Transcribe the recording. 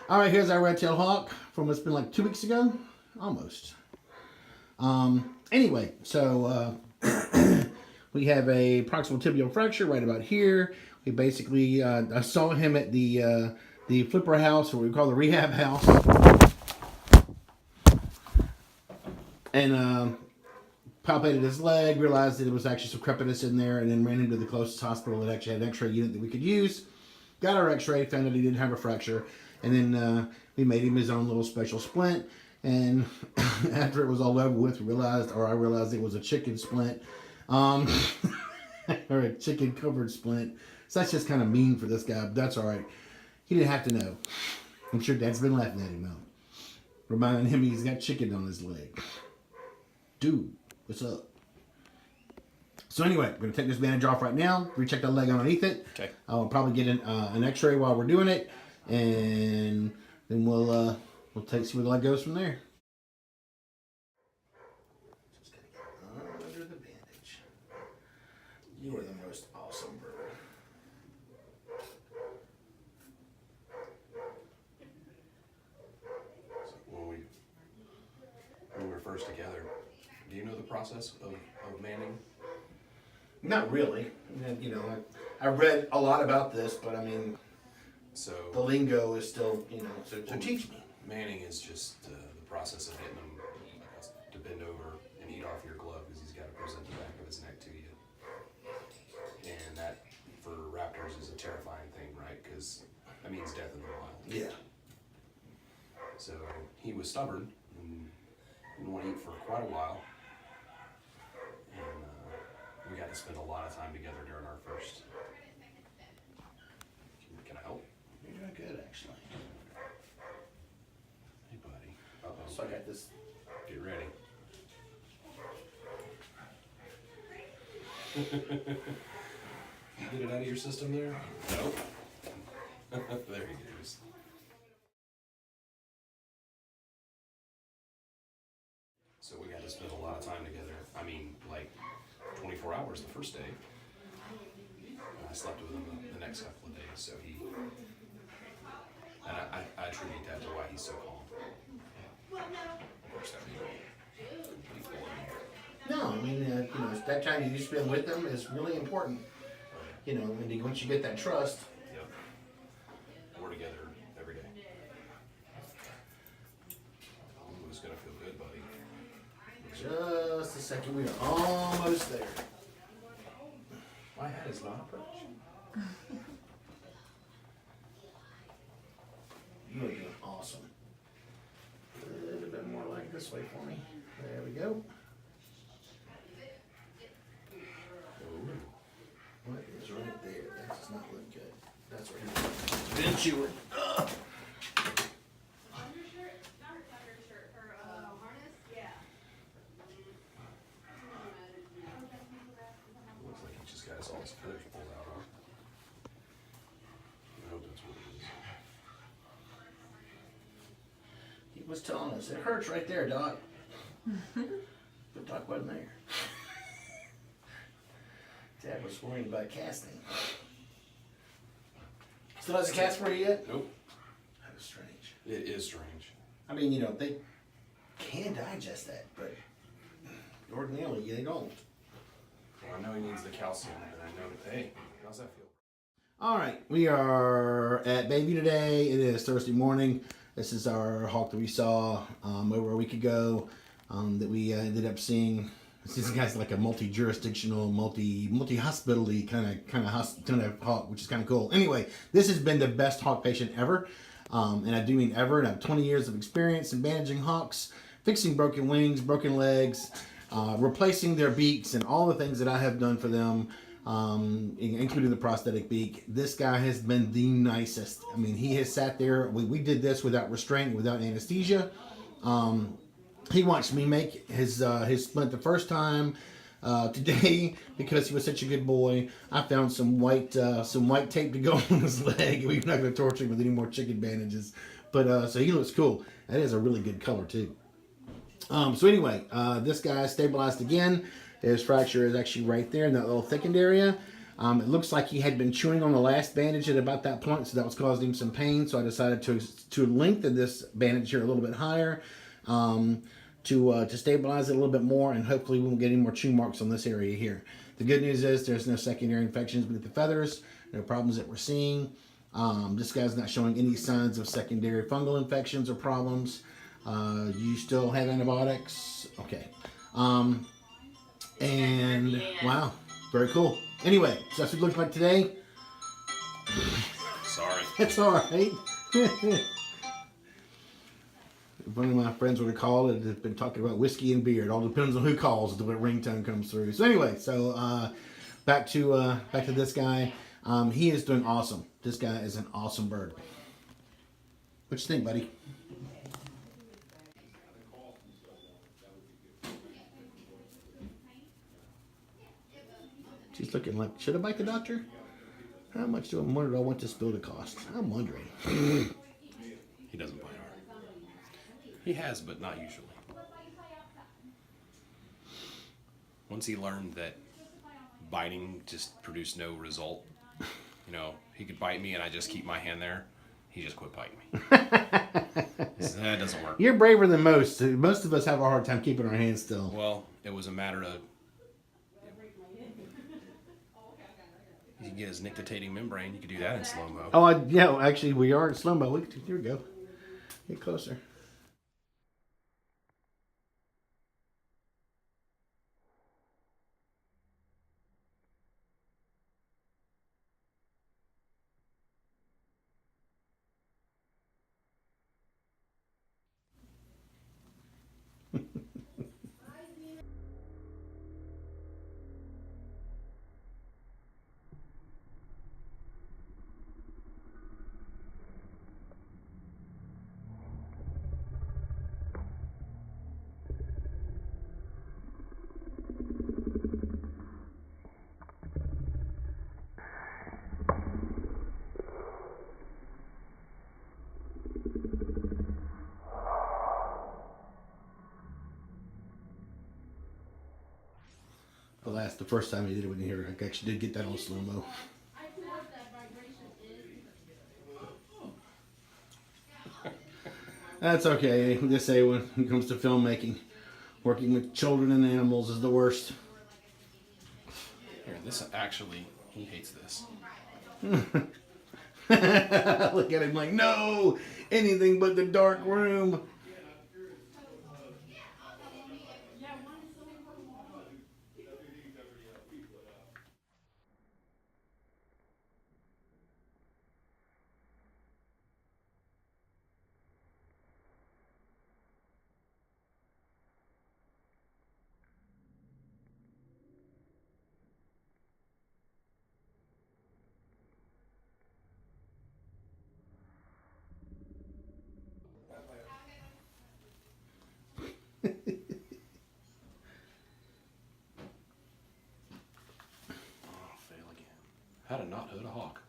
All right, here's our red-tailed hawk from it's been like 2 weeks ago, almost. Anyway, so we have a proximal tibial fracture right about here. We basically, I saw him at the flipper house, or what we call the rehab house, and palpated his leg, realized that it was actually some crepitus in there, and then ran into the closest hospital that actually had an x-ray unit that we could use. Got our x-ray, found that he didn't have a fracture, and then we made him his own little special splint. And after it was all over with, I realized it was a chicken splint, or a chicken covered splint. So that's just kind of mean for this guy, but that's all right. He didn't have to know. I'm sure Dad's been laughing at him though, reminding him he's got chicken on his leg. Dude, what's up? So anyway, we're gonna take this bandage off right now. Recheck the leg underneath it. Okay. I'll probably get an X-ray while we're doing it, and then we'll see where the leg goes from there. Just gonna get under the bandage. You are the most awesome bird. So when we were first together, do you know the process of manning? Not really. You know, I read a lot about this, but I mean, So the lingo is still, you know, so teach me. manning is just the process of getting him to bend over and eat off your glove because he's got to present the back of his neck to you. And that, for raptors, is a terrifying thing, right? Because that means death in the wild. Yeah. So he was stubborn and didn't want to eat for quite a while. And we got to spend a lot of time together during our first. Can I help? You're doing good, actually. Hey, buddy. Uh-oh. So I got this. Get ready. You get it out of your system there? Nope. There he goes. So we got to spend a lot of time together. I mean, like 24 hours the first day. I slept with him the next couple of days, so and I attribute that to why he's so calm. Of course, that means complete boredom. No, I mean, you know, that time you spend with them is really important. You know, and once you get that trust. Yep. We're together every day. Ooh, it's gonna feel good, buddy. Just a second, we are almost there. My hat is not a perch. You are doing awesome. A little bit more like this way for me. There we go. Ooh. What is right there? That does not look good. That's right. Been chewing. Ugh. Looks like he just got all his feathers pulled out, huh? I hope that's what it is. He was telling us, it hurts right there, Doc. But Doc wasn't there. Dad was worried about casting. Still hasn't cast for you yet? Nope. That was strange. It is strange. I mean, you know, they can digest that, but ordinarily they don't. Well, I know he needs the calcium, and I know that, hey, how's that feel? All right, we are at Bayview today. It is Thursday morning. This is our hawk that we saw over a week ago that we ended up seeing. This guy's like a multi-jurisdictional, multi-hospitality kind of hawk, which is kind of cool. Anyway, this has been the best hawk patient ever, and I do mean ever. And I have 20 years of experience in bandaging hawks, fixing broken wings, broken legs, replacing their beaks, and all the things that I have done for them, including the prosthetic beak. This guy has been the nicest. I mean, he has sat there. We did this without restraint, without anesthesia. He watched me make his splint the first time. Today, because he was such a good boy, I found some white tape to go on his leg. We're not going to torture him with any more chicken bandages, but so he looks cool. That is a really good color too. So anyway, this guy stabilized again. His fracture is actually right there in that little thickened area. It looks like he had been chewing on the last bandage at about that point, so that was causing him some pain. So I decided to lengthen this bandage here a little bit higher to stabilize it a little bit more, and hopefully we won't get any more chew marks on this area here. The good news is there's no secondary infections beneath the feathers, no problems that we're seeing. This guy's not showing any signs of secondary fungal infections or problems. You still have antibiotics? Okay. And wow, very cool. Anyway, so that's what it looks like today. Sorry. That's all right. One of my friends would have called and have been talking about whiskey and beer. It all depends on who calls the ringtone comes through. So anyway, back to this guy. He is doing awesome. This guy is an awesome bird. What you think, buddy? She's looking like, should I bite the doctor? How much do I want this bill to cost? I'm wondering. He doesn't bite hard. He has, but not usually. Once he learned that biting just produced no result, you know, he could bite me and I just keep my hand there, he just quit biting me. That doesn't work. You're braver than most. Most of us have a hard time keeping our hands still. Well, it was a matter of, you can get his nictitating membrane. You could do that in slow-mo. Oh, yeah, actually, we are in slow-mo. Here we go. Get closer. The first time he did it with here, I actually did get that on slow-mo. That's okay. They say when it comes to filmmaking, working with children and animals is the worst. Here, this actually, he hates this. Look at him like, no, anything but the dark room. Fail again. How to not hood a hawk.